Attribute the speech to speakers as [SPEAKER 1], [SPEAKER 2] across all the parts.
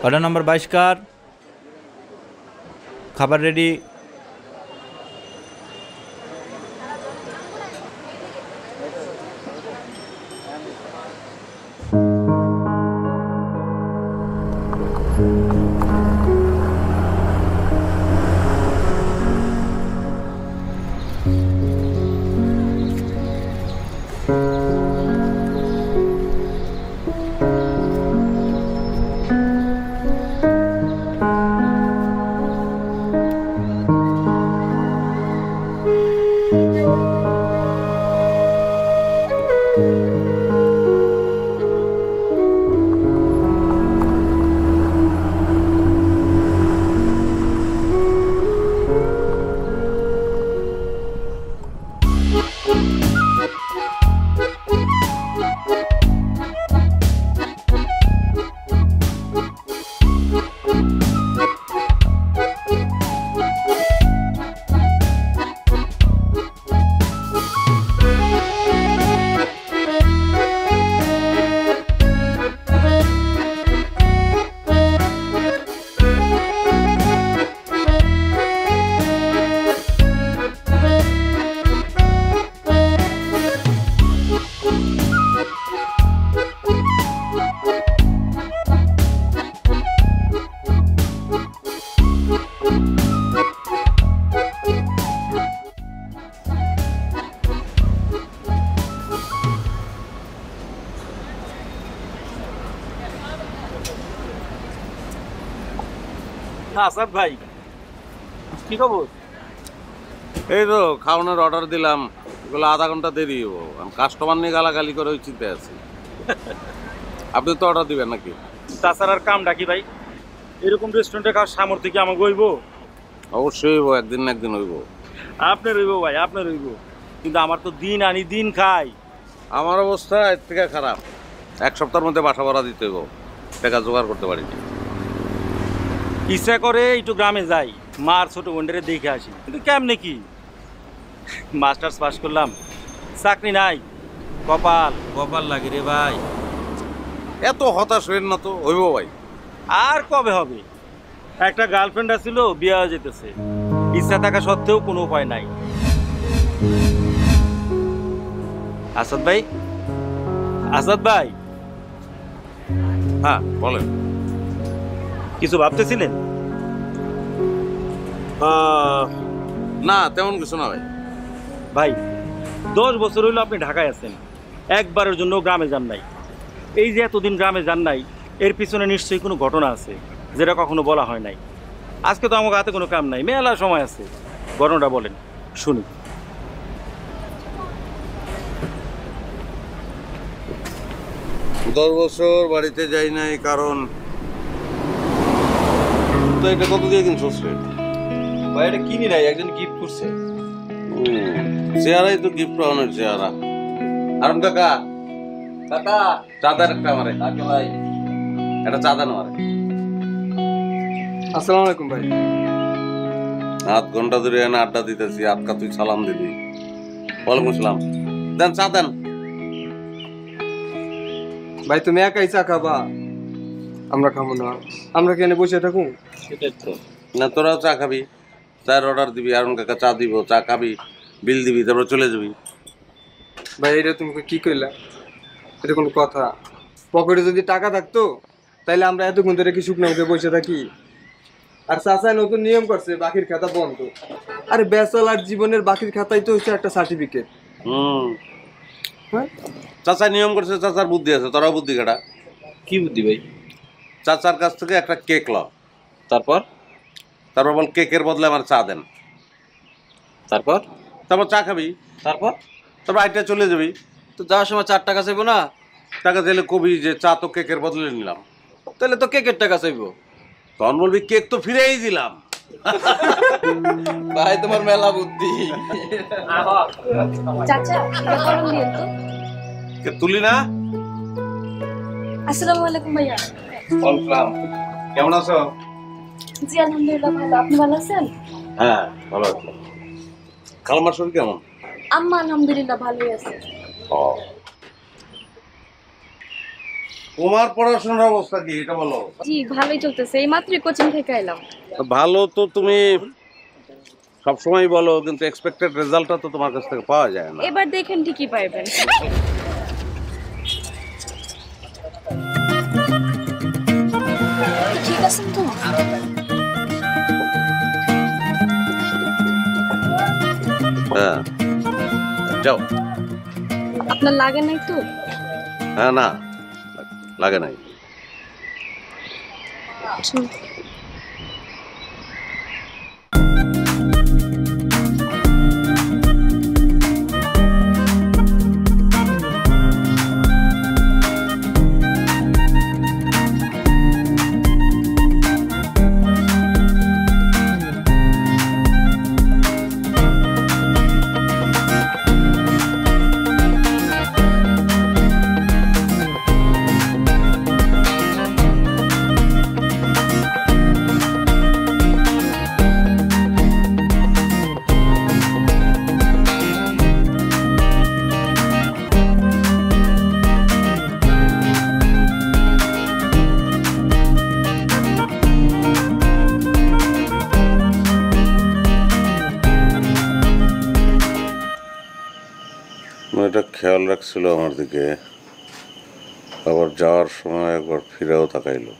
[SPEAKER 1] Order number 22 কার? খাবার ready.
[SPEAKER 2] Asad ভাই, কি খবর?
[SPEAKER 3] এই তো খাওয়ানোর অর্ডার দিলাম, এগুলো আধা ঘন্টা দেরি হবো। আমি কাস্টমার নিয়ে গালাগালি করে ওই চিন্তায় আছি। আপনি তো অর্ডার দিবেন নাকি?
[SPEAKER 2] তাছাড়ার কামটা কি ভাই? এরকম রেস্টুরেন্টে খাওয়ার সামর্থ্য কি আমাকে হইব?
[SPEAKER 3] অবশ্যই হইব, একদিন না একদিন হইব।
[SPEAKER 2] আপনার হইব ভাই, আপনার হইব, কিন্তু আমার তো দিন আনি দিন খাই।
[SPEAKER 3] আমার অবস্থা এর থেকে খারাপ। এক সপ্তাহের মধ্যে বাসা ভাড়া দিতে হইব, টাকা জোগাড় করতে পারিনি।
[SPEAKER 2] ইচ্ছা করে একটু গ্রামে যাই, মার ছোট বোনটারে দেখে আসি, কিন্তু কেমনে কি? মাস্টার্স পাস করলাম, চাকরি নাই, কপাল কপাল লাগে রে ভাই।
[SPEAKER 3] এত হতাশ হইন না তো, হইব ভাই।
[SPEAKER 2] আর কবে হবে? একটা গার্লফ্রেন্ড আছিল, বিয়ে হয়ে যেতেছে। ইচ্ছা থাকা সত্ত্বেও কোনো উপায় নাই। আসাদ ভাই, আসাদ ভাই।
[SPEAKER 3] হ্যাঁ বলেন।
[SPEAKER 2] কিছু ভাবতেছিলেন?
[SPEAKER 3] না তেমন কিছু না ভাই।
[SPEAKER 2] ভাই 10 বছর হইলো আপনি ঢাকায় আছেন, একবারের জন্য গ্রামে যান নাই। এই যে এতদিন গ্রামে যান নাই, এর পিছনে নিশ্চয়ই কোনো ঘটনা আছে যেটা কখনো বলা হয় নাই। আজকে তো আমার হাতে কোনো কাম নাই, মেলা সময় আছে, ঘটনাটা বলেন শুনি।
[SPEAKER 3] 10 বছর বাড়িতে যাই নাই কারণ তো এটা কত দিয়ে কিনছস রে?
[SPEAKER 4] ভাই এটা কিনি নাই, একজন গিফট করছে।
[SPEAKER 3] চেহারাই তো গিফট পাওয়ানোর চেহারা। আরম কাকা,
[SPEAKER 4] কাকা
[SPEAKER 3] চাঁদার একটা আমারে,
[SPEAKER 4] কাকে ভাই?
[SPEAKER 3] একটা চাঁদা নেওয়ারে।
[SPEAKER 4] আসসালামু আলাইকুম ভাই।
[SPEAKER 3] আধ ঘন্টা ধরে এনে আড্ডা দিতেছি, আজকা তুই সালাম দিবি। ওয়ালাইকুম আসসালাম। দেন চা দেন।
[SPEAKER 4] ভাই তুমি একাই চা খাবা? আমরা খাবো না, আমরা কেন বসে থাকুন?
[SPEAKER 2] সেটাই তো।
[SPEAKER 3] না তোরাও চা খাবি, চায়ের অর্ডার দিবি, আরুন কাকা চা দিব, চা খাবি, বিল দিবি, তারপর চলে যাবি।
[SPEAKER 4] ভাই এটা তুমি কি কইলা? এটা কোনো কথা? পকেটে যদি টাকা থাকতো তাইলে আমরা এতক্ষণ ধরে কি শুকনো মুখে বসে থাকি? আর চাচা নতুন নিয়ম করছে, বাকির খাতা বন্ধ। আরে ব্যাচেলার জীবনের বাকির খাতাই তো হচ্ছে একটা সার্টিফিকেট। হ্যাঁ
[SPEAKER 3] চাচা নিয়ম করছে, চাচার বুদ্ধি আছে, তোরাও বুদ্ধি কাটা।
[SPEAKER 2] কি বুদ্ধি ভাই?
[SPEAKER 3] চাচার কাছ থেকে একটা কেক ল,
[SPEAKER 2] তারপর?
[SPEAKER 3] তারপর বল কেকের বদলে আমার চা দেন।
[SPEAKER 2] তারপর?
[SPEAKER 3] তারপর চা খাবি,
[SPEAKER 2] তারপর?
[SPEAKER 3] তারপর আইটা চলে যাবি।
[SPEAKER 4] তো যাওয়ার সময় 4 টাকা চাইবো না?
[SPEAKER 3] টাকা চাইলে কবি যে চা তো কেকের বদলে নিলাম।
[SPEAKER 4] তাহলে তো কেকের টাকা চাইবো।
[SPEAKER 3] তখন বলবি কেক তো ফিরেই দিলাম।
[SPEAKER 4] ভাই তোমার মেলা বুদ্ধি।
[SPEAKER 5] চাচা এটা গরম দিন তো।
[SPEAKER 3] কে তুলি না?
[SPEAKER 5] আসসালামু আলাইকুম ভাইয়া।
[SPEAKER 3] ওয়ালাইকুম। কেমন আছো?
[SPEAKER 5] জি আলহামদুলিল্লাহ ভালো, আপনি ভালো আছেন?
[SPEAKER 3] হ্যাঁ ভালো আছি। খালামার শরীর কেমন?
[SPEAKER 5] আম্মা আলহামদুলিল্লাহ ভালোই আছে।
[SPEAKER 3] ও তোমার পড়াশোনার অবস্থা কি এটা বলো।
[SPEAKER 5] জি ভালোই চলতেছে, এই মাত্রই কোচিং থেকে এলাম।
[SPEAKER 3] ভালো তো তুমি সবসময় বলো, কিন্তু এক্সপেক্টেড রেজাল্টটা তো তোমার কাছ থেকে পাওয়া যায় না।
[SPEAKER 5] এবার দেখেন ঠিকই পাইবেন। ঠিক আছেন তো?
[SPEAKER 3] হ্যাঁ যাও।
[SPEAKER 5] আপনার লাগে নাই তো?
[SPEAKER 3] হ্যাঁ না লাগে নাই। মেয়েটা খেয়াল রাখছিল আমার দিকে, আবার যাওয়ার সময় একবার ফিরেও তাকাইলো।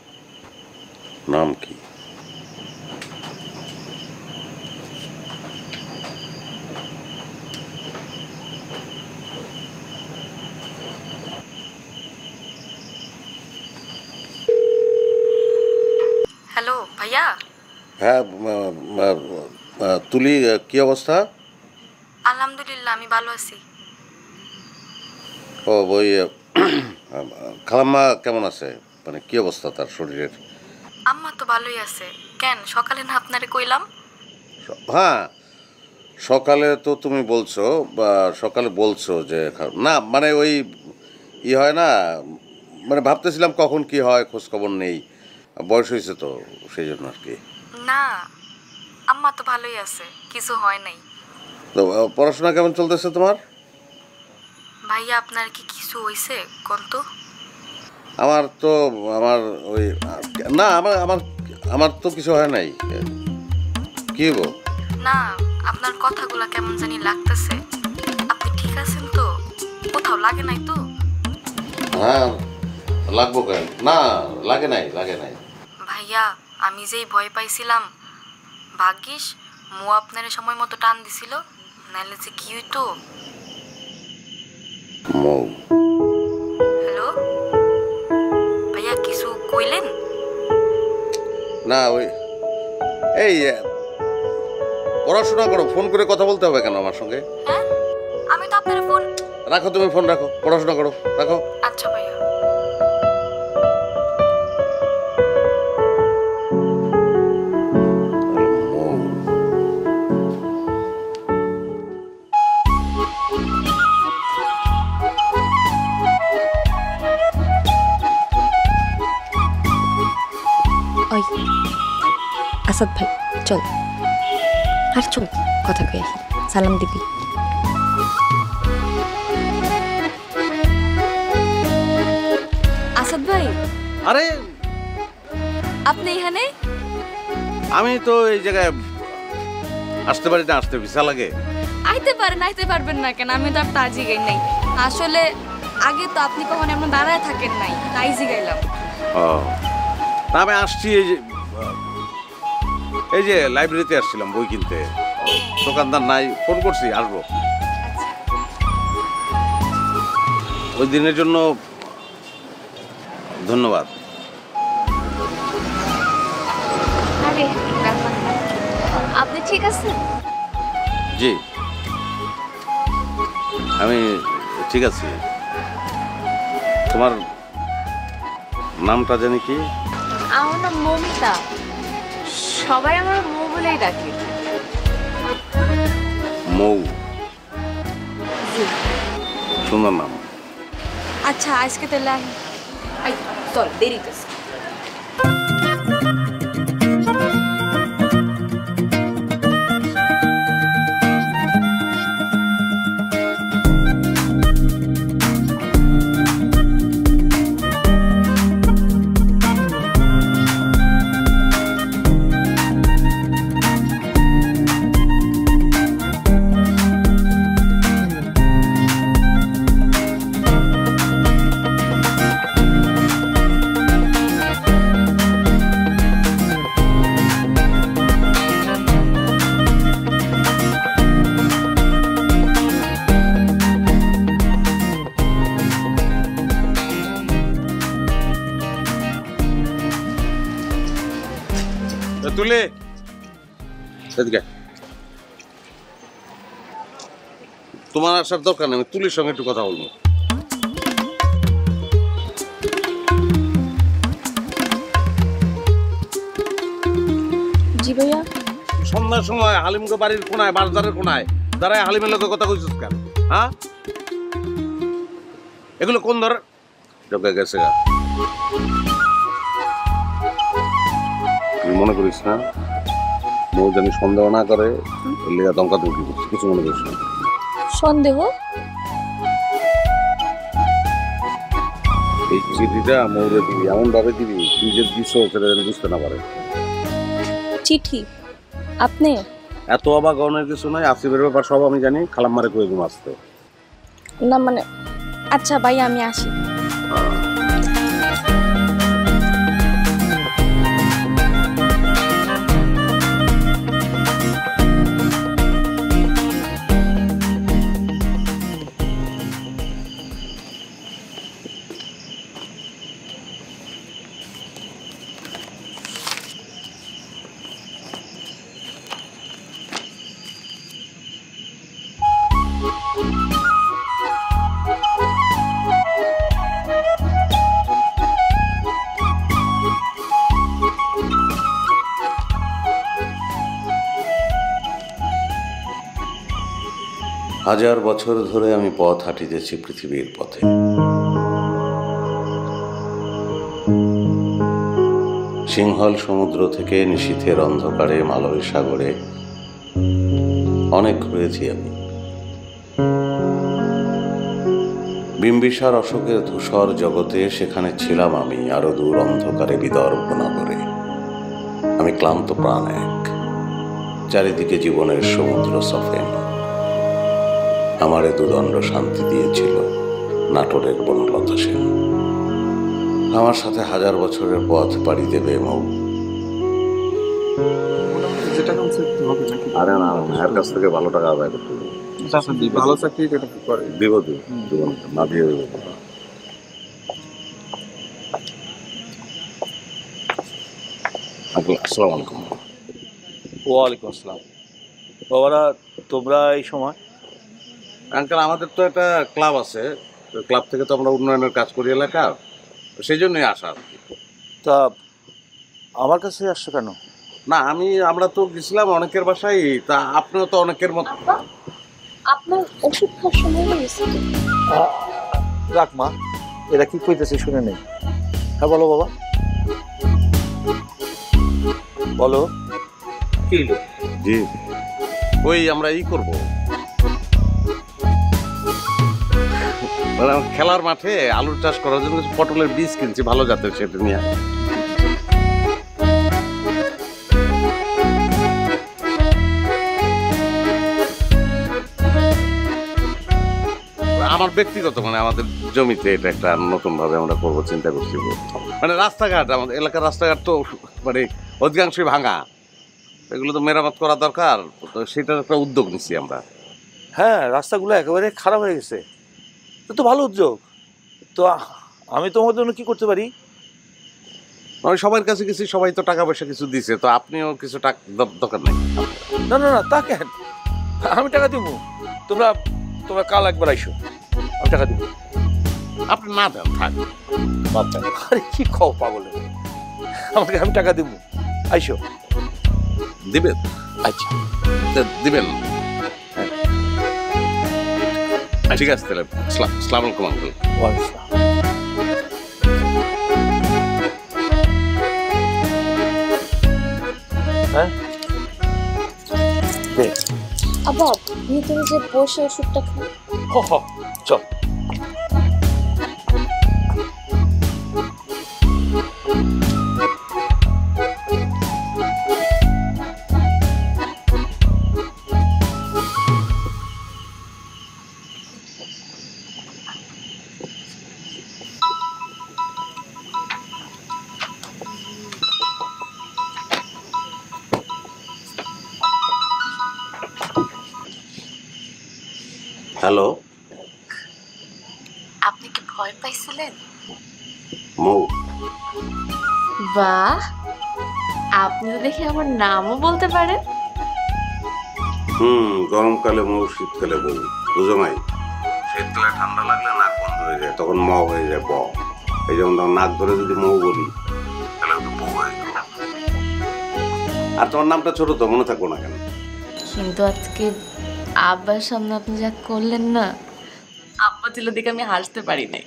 [SPEAKER 3] নাম কি?
[SPEAKER 5] হ্যালো ভাইয়া।
[SPEAKER 3] হ্যাঁ তুলি, কি অবস্থা?
[SPEAKER 5] আলহামদুলিল্লাহ আমি ভালো আছি।
[SPEAKER 3] ও ওই খালাম্মা কেমন আছে, মানে কি অবস্থা তার শরীরের?
[SPEAKER 5] আম্মা তো ভালোই আছে। কেন সকালে না আপনারে কইলাম?
[SPEAKER 3] হ্যাঁ সকালে তো তুমি বলছো, বা সকালে বলছো যে না, মানে ওই হয় না, মানে ভাবতেছিলাম কখন কি হয়, খোঁজ খবর নেই, বয়স হয়েছে তো সেই জন্য আর কি।
[SPEAKER 5] না আম্মা তো ভালোই আছে, কিছু হয় নাই।
[SPEAKER 3] তো পড়াশোনা কেমন চলতেছে তোমার?
[SPEAKER 5] ভাইয়া আপনার কি কিছু হইছে কোন তো?
[SPEAKER 3] আমার তো আমার ওই না আমার আমার আমার তো কিছু হয় নাই। কি গো?
[SPEAKER 5] না আপনার কথাগুলো কেমন জানি লাগতেছে। আপনি ঠিক আছেন তো? কোথাও লাগে নাই তো?
[SPEAKER 3] হ্যাঁ লাগবো কেন? না লাগে নাই, লাগে নাই।
[SPEAKER 5] ভাইয়া আমি যেই ভয় পাইছিলাম, ভাগ্যিস মু আপনার সময় মতো টান দিছিল, নাইলে যে কি হইতো।
[SPEAKER 3] মৌ।
[SPEAKER 5] হ্যালো ভাইয়া, কিছু কইলেন?
[SPEAKER 3] না ওই এই পড়াশোনা করো, ফোন করে কথা বলতে হবে কেন আমার সঙ্গে?
[SPEAKER 5] হ্যাঁ আমি তো আপনার ফোন।
[SPEAKER 3] রাখো, তুমি ফোন রাখো, পড়াশোনা করো, রাখো।
[SPEAKER 5] আচ্ছা ভাইয়া।
[SPEAKER 1] ওই আসাদ ভাই চল, আর চল কথা কই আসি, সালাম দিবি।
[SPEAKER 5] আসাদ ভাই,
[SPEAKER 3] আরে
[SPEAKER 5] আপনি এখানে?
[SPEAKER 3] আমি তো এই জায়গায় আসতে পারি না, আসতে ভিসা লাগে।
[SPEAKER 5] আইতে পারেন, আইতে পারবেন না কেন? আমি তো আর তা জিগাই নাই। আসলে আগে তো আপনি কখনো এমন দাঁড়ায় থাকেন নাই, তাই জিগাইলাম।
[SPEAKER 3] ও না, আমি আসছি এই যে লাইব্রেরিতে আসছিলাম বই কিনতে, দোকানদার নাই, ফোন করছি আসবো। ওই দিনের জন্য ধন্যবাদ।
[SPEAKER 5] আরে ব্যাপার না। আপনি ঠিক আছেন?
[SPEAKER 3] জি আমি ঠিক আছি। তোমার নামটা জানি কি?
[SPEAKER 5] আমার নাম মমিতা, সবাই আমার মৌ বলেই ডাকে।
[SPEAKER 3] মৌ, সুন্দর নাম।
[SPEAKER 5] আচ্ছা আজকে তাহলে আই চল, দেরি তো।
[SPEAKER 3] তুলে এদিকে তোমার আসার দরকার নেই, আমি তুলির সঙ্গে একটু কথা বলবো।
[SPEAKER 1] জি ভাইয়া।
[SPEAKER 3] সন্ধ্যার সময় হালিমকে বাড়ির কোনায়, বাজারের কোনায় দাঁড়ায় হালিমের লোকের কথা কইছিস কেন? হ্যাঁ, এগুলো কোন ধর ঢোকে গেছে? তুই মনে করিস না মৌ জানি সন্দেহ না করে, লেগা দমকা দমকি করছিস, কিছু মনে করিস না।
[SPEAKER 1] সন্দেহ?
[SPEAKER 3] এই চিঠিটা মৌরে দিবি, এমন ভাবে দিবি তুই যে দিস সেটা যেন বুঝতে না পারে।
[SPEAKER 1] চিঠি? আপনি?
[SPEAKER 3] এত অবাক গণের কিছু নয়, আসিফের ব্যাপার সব আমি জানি, খালাম্মারে কয়ে ঘুম আসতে।
[SPEAKER 1] না মানে, আচ্ছা ভাইয়া আমি আসি।
[SPEAKER 3] হাজার বছর ধরে আমি পথ হাঁটিতেছি পৃথিবীর পথে। সিংহল সমুদ্র থেকে নিশীথের অন্ধকারে মালয় সাগরে অনেক ঘুরেছি আমি। বিম্বিসার অশোকের ধূসর জগতে সেখানে ছিলাম আমি, আরো দূর অন্ধকারে বিদর্ভ নগরে। আমি ক্লান্ত প্রাণ এক, চারিদিকে জীবনের সমুদ্র সফেন। আমারে দুদণ্ড শান্তি দিয়েছিল নাটোরের বনলতা সেন। আমার সাথে হাজার বছরের পথ পাড়ি দেবে মৌ। আরে না, মায়ের কাছ থেকে ভালো টাকা আদায় করতে হবে।
[SPEAKER 4] ভালো চাকরি করে
[SPEAKER 3] দিব না দিয়ে দেবো। আসসালামু আলাইকুম।
[SPEAKER 6] ওয়ালাইকুম আসসালাম। বাবারা, তোমরা এই সময়?
[SPEAKER 3] আঙ্কেল, আমাদের তো একটা ক্লাব আছে, ক্লাব থেকে তো আমরা উন্নয়নের কাজ করি এলাকার, সেই জন্যই আসা আর কি।
[SPEAKER 6] তা আমার কাছে আসছো কেন?
[SPEAKER 3] না, আমরা তো গেছিলাম অনেকের বাসায়, তা আপনিও তো অনেকের মতো।
[SPEAKER 1] আপনার ওষুধ খাওয়ার সময় হয়েছে?
[SPEAKER 6] রাখ মা, এরা কি কইতেছে শুনে নেই। হ্যাঁ বলো বাবা, বলো কি হলো?
[SPEAKER 3] জি, ওই আমরা করবো খেলার মাঠে আলুর চাষ করার জন্য পটলের বীজ কিনছি ভালো জাতের, সেটা নিয়ে। আমার ব্যক্তিগত আমাদের জমিতে এটা একটা নতুন ভাবে আমরা করবো চিন্তা করছি। রাস্তাঘাট, আমাদের এলাকার রাস্তাঘাট তো অধিকাংশই ভাঙা, এগুলো তো মেরামত করা দরকার, তো সেটার একটা উদ্যোগ নিচ্ছি আমরা।
[SPEAKER 6] হ্যাঁ, রাস্তাগুলো একেবারে খারাপ হয়ে গেছে, তো ভালো উদ্যোগ। তো আমি তোমার জন্য কি করতে পারি?
[SPEAKER 3] আমি সবার কাছে গেছি, সবাই তো টাকা পয়সা কিছু দিছে, তো আপনিও কিছু টাকা দরকার নেই।
[SPEAKER 6] না না না, তা কেন? আমি টাকা দিব, তোমরা কাল একবার আইসো, আমি টাকা দিব।
[SPEAKER 3] আপনি না দেন থাক।
[SPEAKER 6] আরে কি খাও পাগল, আমাকে আমি টাকা দিব, আইসো।
[SPEAKER 3] দিবেন?
[SPEAKER 6] আচ্ছা
[SPEAKER 3] দিবেন। ঠিক আছে তাহলে, আসসালামু আলাইকুম আঙ্কেল।
[SPEAKER 6] হ্যাঁ
[SPEAKER 1] আবার ভিতরে যে বসে ওষুধটা খাই।
[SPEAKER 6] চল।
[SPEAKER 3] হ্যালো,
[SPEAKER 5] আপনি কি ভয় পাইছিলেন?
[SPEAKER 3] মৌ।
[SPEAKER 5] বাহ,
[SPEAKER 1] আপনি তো দেখি আমার নামও বলতে পারেন।
[SPEAKER 3] গরমকালে মৌ, শীতকালে বউ, বুঝো নাই? শীতকালে ঠান্ডা লাগলে নাক বন্ধ হয়ে যায়, তখন ম হয়ে যায় ব। এই যেমন তখন নাক ধরে যদি মৌ বলি তাহলে তো বউ হয়ে গেল। আর তোমার নামটা ছোট তো, মনে থাকবো না কেন?
[SPEAKER 1] কিন্তু আজকে আব্বার সামনে আপনি যা করলেন না, আব্বা ছিল দেখে আমি হাসতে পারি নাই।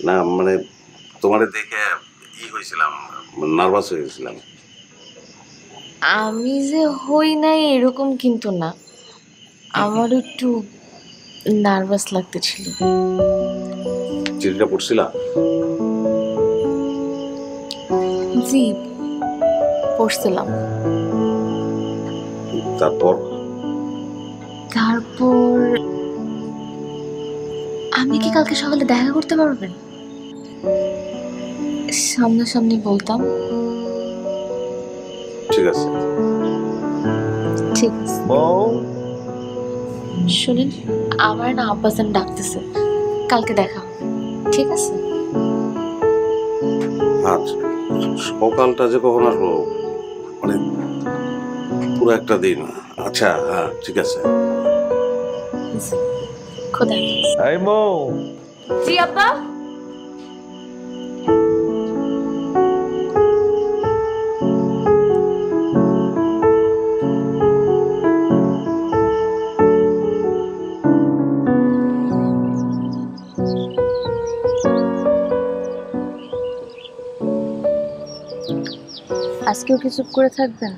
[SPEAKER 3] না মানে তোমারে দেখে হয়েছিলাম, নার্ভাস হয়ে গেছিলাম।
[SPEAKER 1] আমি যে হই নাই এরকম কিন্তু না, আমার একটু নার্ভাস লাগতেছিল।
[SPEAKER 3] চিঠিটা পড়ছিলাম?
[SPEAKER 1] জি, পড়ছিলাম।
[SPEAKER 3] তারপর
[SPEAKER 1] তারপর আমি কি কালকে সকালে দেখা করতে পারবেন? সামনাসামনি বলতাম।
[SPEAKER 3] ঠিক আছে।
[SPEAKER 1] ঠিক আছে। শুনেন, আমার না আব্বাজান ডাকতেছে, কালকে দেখা হবে, ঠিক আছে?
[SPEAKER 3] আচ্ছা, সকালটা যে কখন আসবো, মানে পুরো একটা দিন। আচ্ছা হ্যাঁ ঠিক আছে।
[SPEAKER 1] খোদা।
[SPEAKER 6] এই মৌ,
[SPEAKER 1] জি আব্বা। আজকেও কি চুপ করে থাকবেন?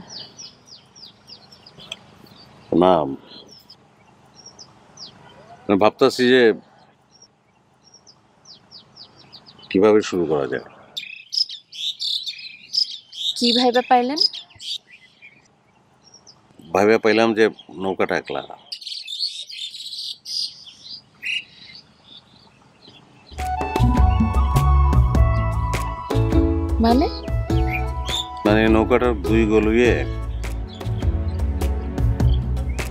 [SPEAKER 3] না, আমি ভাবতেছি যে কিভাবে শুরু করা যায়।
[SPEAKER 1] কি ভাইবা পাইলেন?
[SPEAKER 3] ভাবে পাইলাম যে নৌকাটা একলা।
[SPEAKER 1] মানে
[SPEAKER 3] মানে নৌকাটার দুই গলুয়ে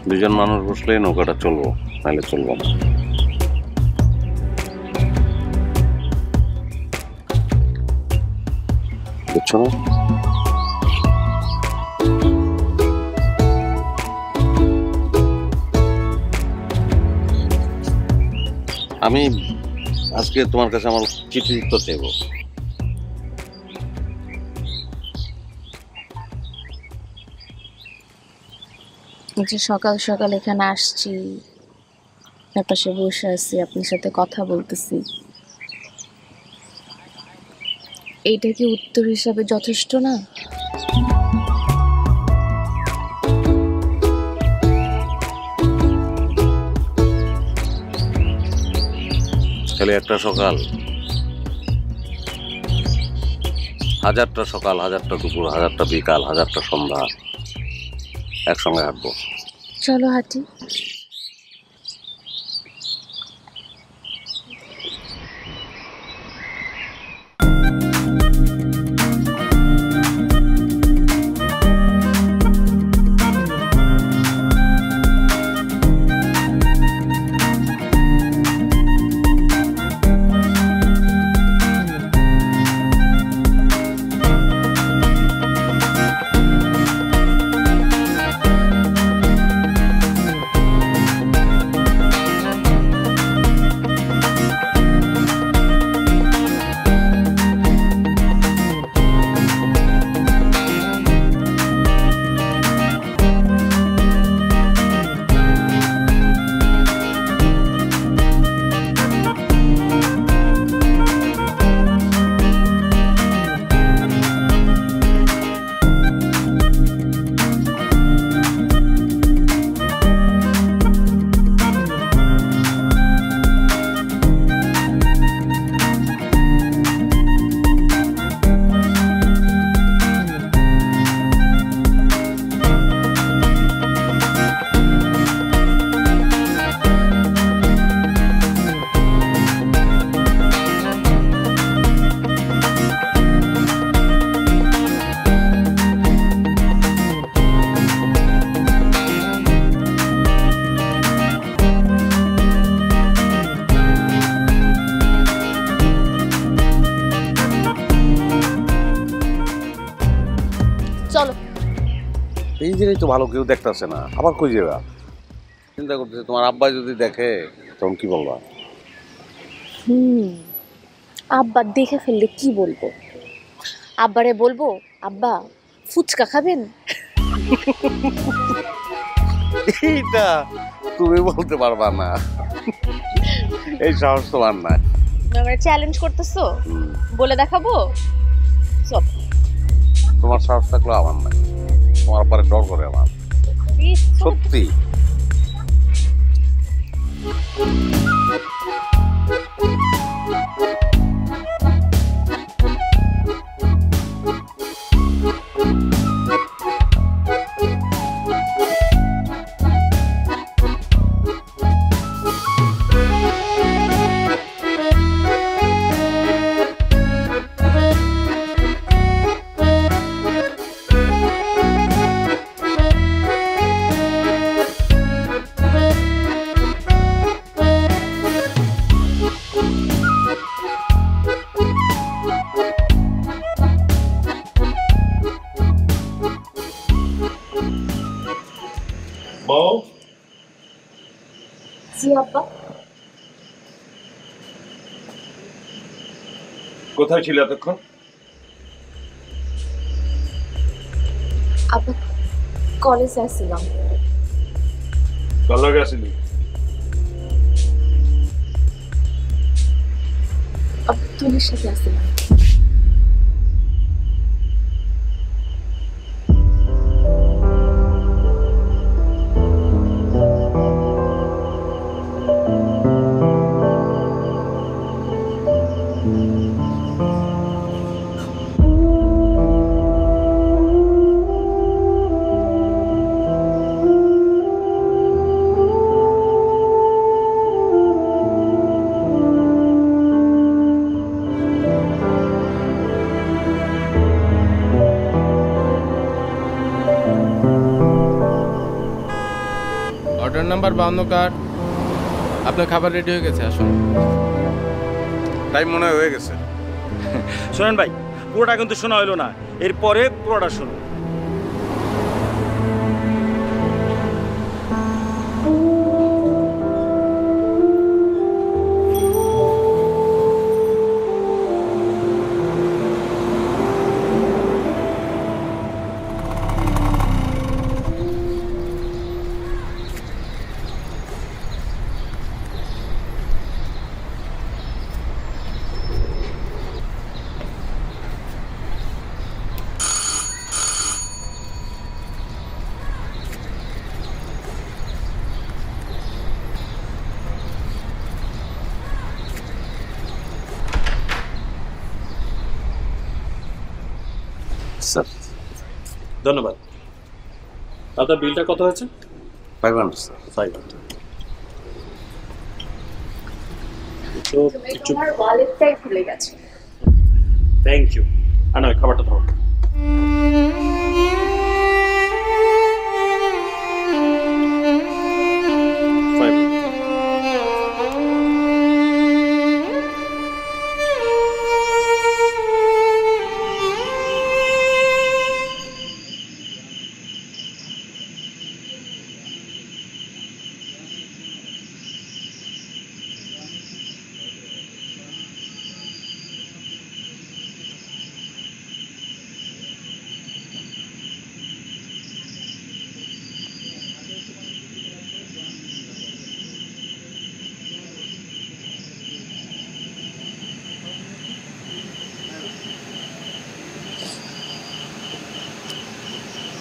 [SPEAKER 3] দুজন মানুষ বসলে নৌকাটা চলবো, নাহলে চলবো না। বুঝছো না? আমি আজকে তোমার কাছে আমার চিঠি উত্তর চাইবো।
[SPEAKER 1] যে সকাল সকাল এখানে আসছি, পাশে বসে আছি, আপনার সাথে কথা বলতেছি, এইটা কি উত্তর হিসাবে যথেষ্ট না?
[SPEAKER 3] খালি একটা সকাল, হাজারটা সকাল, হাজারটা দুপুর, হাজারটা বিকাল, হাজারটা সন্ধ্যা একসঙ্গে হাঁটবো।
[SPEAKER 1] চলো হাঁটি।
[SPEAKER 5] চলো।
[SPEAKER 3] এই জিনিস তো ভালো কেউ দেখতেছে না, আবার কই যাবা? চিন্তা করতেছে তোমার আব্বাই যদি দেখে তখন কি বলবা?
[SPEAKER 5] আব্বা দেখে ফেললে কি বলবো? আব্বারে বলবো, আব্বা ফুচকা খাবেন?
[SPEAKER 3] এইটা তুমি বলতে পারবা না, এই সাহস তোমার না।
[SPEAKER 5] মানে চ্যালেঞ্জ করতেছো, বলে দেখাবো? চল।
[SPEAKER 3] তোমার সাহস থাকলেও আমার নাই, তোমার আব্বারে ডর করে আমার, সত্যি।
[SPEAKER 2] বউ,
[SPEAKER 5] জি আব্বা।
[SPEAKER 2] কোথায় ছিল এতক্ষণ?
[SPEAKER 5] আব্বা কলেজে আসছিলাম।
[SPEAKER 2] কার লগে আসিলি?
[SPEAKER 5] আব্বা তুলির সাথে আসছিলাম।
[SPEAKER 7] অর্ডার নাম্বার 52 কার্ড, আপনার খাবার রেডি হয়ে গেছে, আসুন।
[SPEAKER 3] টাইম মনে হয় হয়ে গেছে।
[SPEAKER 2] শোনেন ভাই, পুরোটা কিন্তু শোনা হইলো না, এরপরে পুরোটা শুনুন।
[SPEAKER 3] স্যার
[SPEAKER 2] ধন্যবাদ। আপনার বিলটা কত হয়েছে?
[SPEAKER 3] 500 স্যার।
[SPEAKER 2] 500।
[SPEAKER 5] তোমার ওয়ালেটটাই ভুলে গেছো।
[SPEAKER 2] Thank you. আনা খাবারটা ধরো।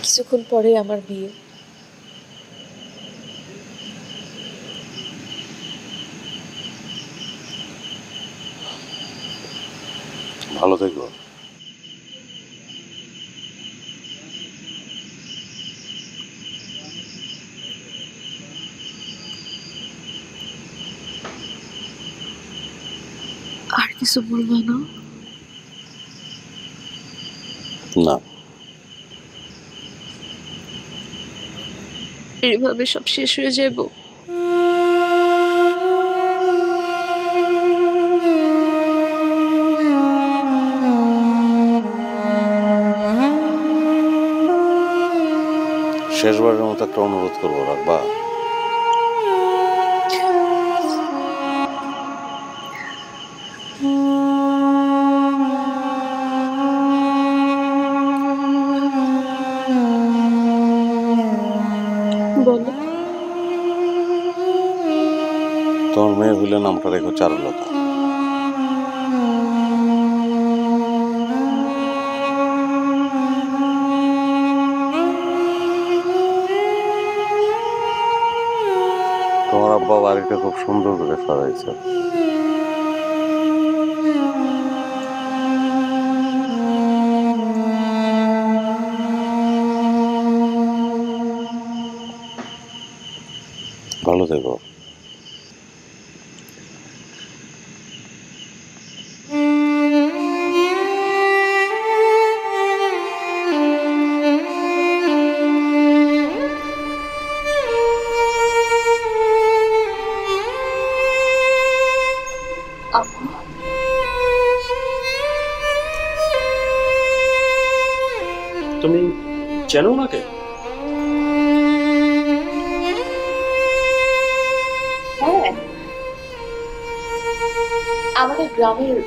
[SPEAKER 5] কিছুক্ষণ পরে আমার বিয়ে।
[SPEAKER 3] ভালো থেকো।
[SPEAKER 5] আর কিছু বলবো না?
[SPEAKER 3] না,
[SPEAKER 5] এইভাবে সব শেষ হয়ে যাবো?
[SPEAKER 3] শেষবারের মতো একটা অনুরোধ করবো, রাখবা?
[SPEAKER 1] বলো।
[SPEAKER 3] তোমার মেয়ে হইলে নামটা রেখো চারুলতা। তোমার আব্বা বাড়িটা খুব সুন্দর করে সাজাইছে। ভালো থেকো।
[SPEAKER 8] তুমি চেনো ওনাকে?
[SPEAKER 9] হ্যাঁ, আমাদের গ্রামের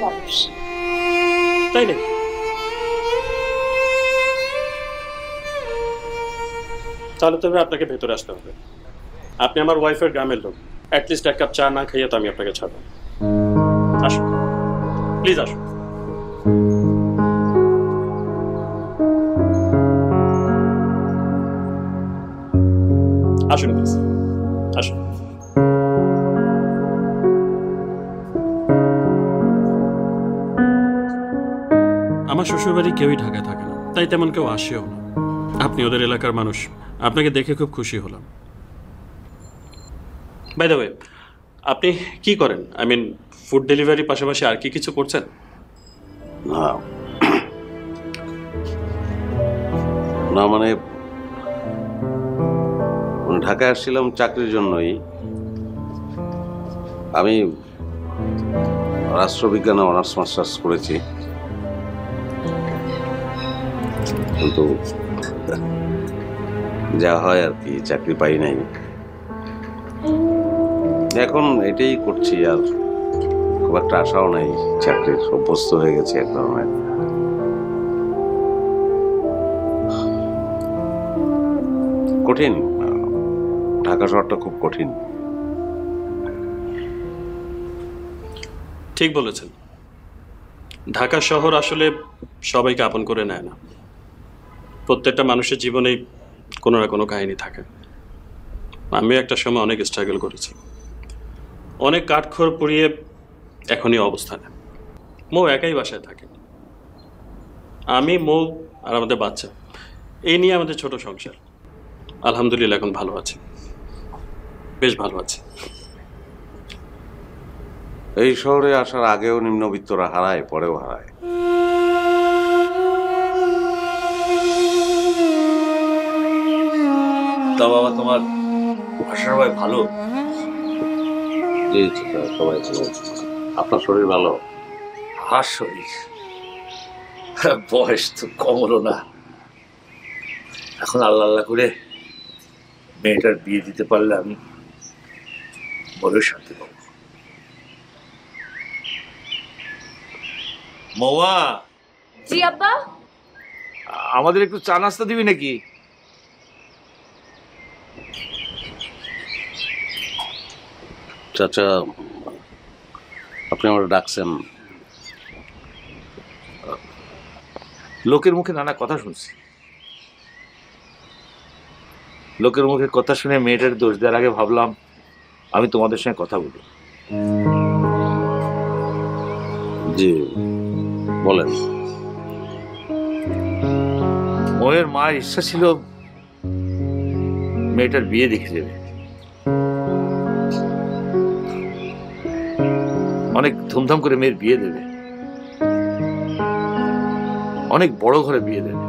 [SPEAKER 9] মানুষ।
[SPEAKER 8] তাই নাকি? তাহলে তবে আপনাকে ভেতরে আসতে হবে। আপনি আমার ওয়াইফের গ্রামের লোক, অ্যাটলিস্ট এক কাপ চা না খাইয়ে তো আমি আপনাকে ছাড়ব। আসুন প্লিজ, আসুন। আসুন প্লিজ, আসুন। আমার শ্বশুরবাড়ি কেউই ঢাকায় থাকে না, তাই তেমন কেউ আসেও না। আপনি ওদের এলাকার মানুষ, আপনাকে দেখে খুব খুশি হলাম। বাই দ্য ওয়ে, আপনি কি করেন? আই মিন, ফুড ডেলিভারি পাশাপাশি আর কি কিছু করছেন?
[SPEAKER 3] না না, মানে ঢাকায় আসছিলাম চাকরির জন্যই। আমি রাষ্ট্রবিজ্ঞানে অনার্স মাস্টার্স করেছি, কিন্তু যা হয় আর কি, চাকরি পাই নাই। এখন এটাই করছি, আর খুব একটা আশাও নাই চাকরির, অভ্যস্ত হয়ে গেছে এক ধরনের। কঠিন, ঢাকা শহরটা খুব কঠিন।
[SPEAKER 8] ঠিক বলেছেন, ঢাকা শহর আসলে সবাইকে আপন করে নেয় না। প্রত্যেকটা মানুষের জীবনেই কোনো না কোনো কাহিনী থাকে। আমিও একটা সময় অনেক স্ট্রাগল করেছি, অনেক কাঠখড় পুড়িয়ে এখনই অবস্থানে। মৌ একাই বাসায় থাকে, আমি, মৌ আর আমাদের বাচ্চা, এই নিয়ে আমাদের ছোট সংসার। আলহামদুলিল্লাহ এখন ভালো আছি, বেশ ভালো আছি।
[SPEAKER 3] এই শহরে আসার আগেও নিম্নবিত্তরা হারায়, পরেও হারায়।
[SPEAKER 6] তা বাবা, তোমার বাসার সবাই ভালো?
[SPEAKER 3] জি, সবাই ভালো। আপনার শরীর ভালো?
[SPEAKER 6] আর শরীর, বয়স তো কম হলো না। এখন আল্লাহ আল্লাহ করে মেয়েটার বিয়ে দিতে পারলে আমি বড় শান্তি পাবো। মৌয়া,
[SPEAKER 9] জি আব্বা।
[SPEAKER 6] আমাদের একটু চা নাস্তা দিবি নাকি?
[SPEAKER 3] চাচা, আপনি আমার ডাকছেন?
[SPEAKER 6] লোকের মুখে নানা কথা শুনছি, লোকের মুখে কথা শুনে মেয়েটার দোষ দেওয়ার আগে ভাবলাম আমি তোমাদের সঙ্গে কথা বলি।
[SPEAKER 3] জি বলেন।
[SPEAKER 6] ময়ের মায়ের ইচ্ছা ছিল মেয়েটার বিয়ে দেখে দেবে, অনেক ধুমধাম করে মেয়ের বিয়ে দেবে, অনেক বড় ঘরে বিয়ে দেবে,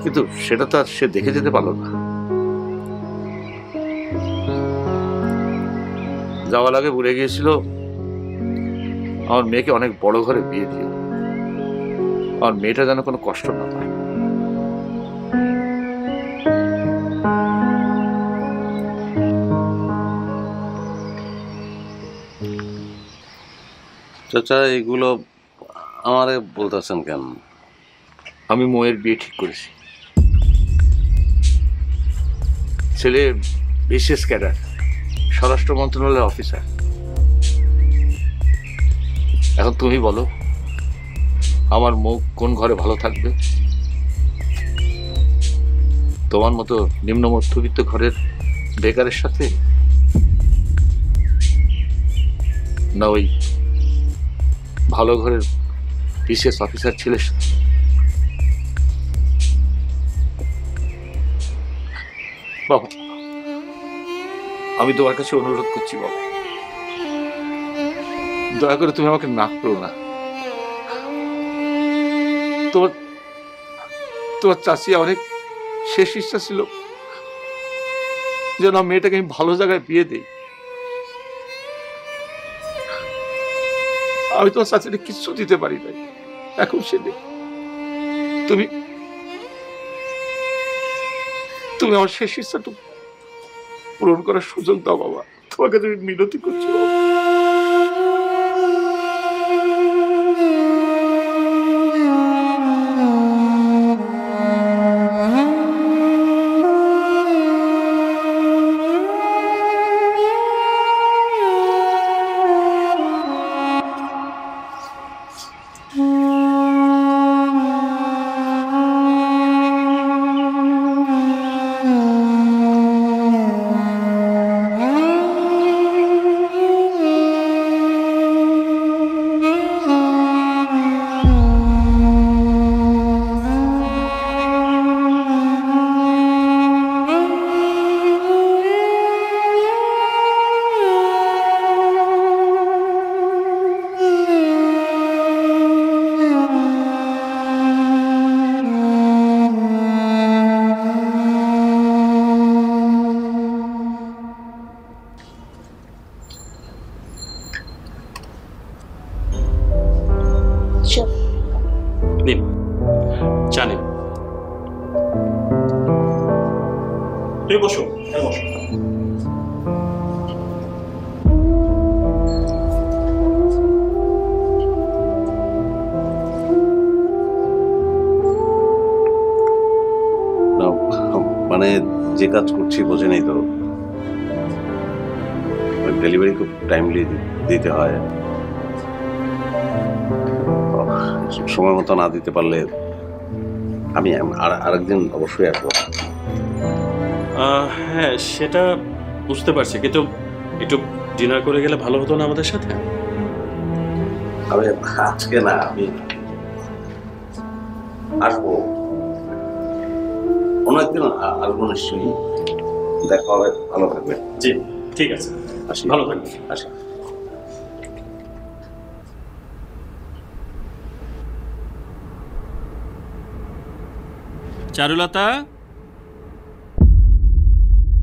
[SPEAKER 6] কিন্তু সেটা তো আর সে দেখে যেতে পারলো না। যাওয়ার আগে বলে গিয়েছিল আমার মেয়েকে অনেক বড় ঘরে বিয়ে দিও, আমার মেয়েটা যেন কোনো কষ্ট না পায়।
[SPEAKER 3] চাচা এগুলো আমারে বলতেছেন কেন?
[SPEAKER 6] আমি মোয়ের বিয়ে ঠিক করেছি। ছেলে বিশেষ ক্যাডার, স্বরাষ্ট্র মন্ত্রণালয়ের অফিসার। এখন তুমি বলো, আমার মুখ কোন ঘরে ভালো থাকবে? তোমার মতো নিম্ন মধ্যবিত্ত ঘরের বেকারের সাথে, না ওই ভালো ঘরের বিশেষ অফিসার ছেলের সাথে? বাবা, আমি তোমার কাছে অনুরোধ করছি বাবা, দয়া করে তুমি আমাকে না করো না। তোমার তোমার চাষি অনেক শেষ ইচ্ছা ছিল যেন মেয়েটাকে আমি ভালো জায়গায় বিয়ে দিই। আমি তোমার চাচিকে কিচ্ছু দিতে পারি নাই, এখন সে নেই। তুমি তুমি আমার শেষ ইচ্ছাটুকু পূরণ করার সুযোগ দাও বাবা, তোমাকে তুমি মিনতি করছো।
[SPEAKER 8] নিন চা নিন। তুমি বসো, বসো।
[SPEAKER 3] মানে যে কাজ করছি বোঝেনি তো, ডেলিভারি খুব টাইমলি দিতে হয়, সময় মতো না দিতে পারলে আমি আরেকদিন অবশ্যই আসবো।
[SPEAKER 8] হ্যাঁ সেটা বুঝতে পারছি, কিন্তু একটু ডিনার করে গেলে ভালো হতো না আমাদের সাথে?
[SPEAKER 3] আমি আজকে না, আমি আসবো, অন্য একদিন আসবো নিশ্চয়ই, দেখা হবে। ভালো থাকবে।
[SPEAKER 8] জি ঠিক আছে,
[SPEAKER 3] আসি।
[SPEAKER 8] ভালো থাকবে।
[SPEAKER 3] আসি।
[SPEAKER 8] চারুলতা,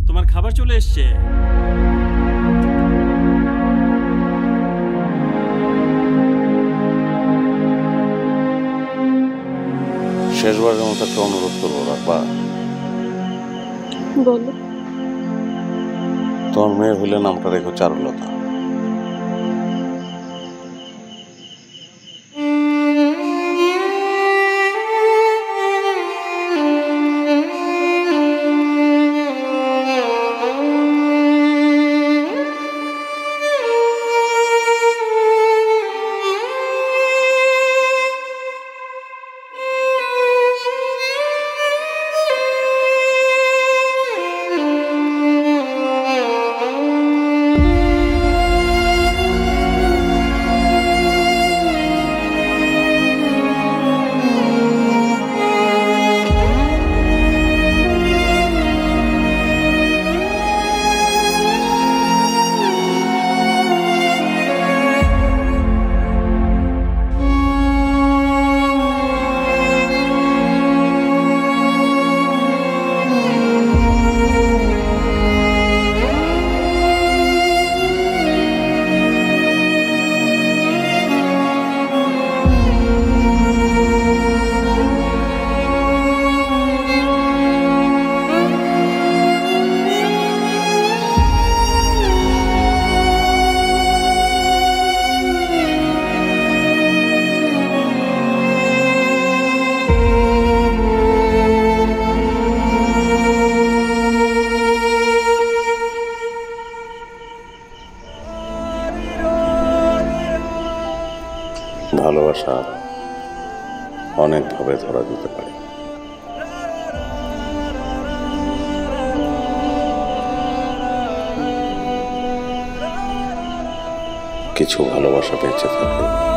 [SPEAKER 8] তোমার খাবার চলে এসছে।
[SPEAKER 3] শেষবারের মতো একটা অনুরোধ করবো, রাখবা?
[SPEAKER 1] বলো।
[SPEAKER 3] তোমার মেয়ে হইলে নামটা রেখো চারুলতা। অনেকভাবে ধরা দিতে পারে। কিছু ভালোবাসা বেঁচে থাকে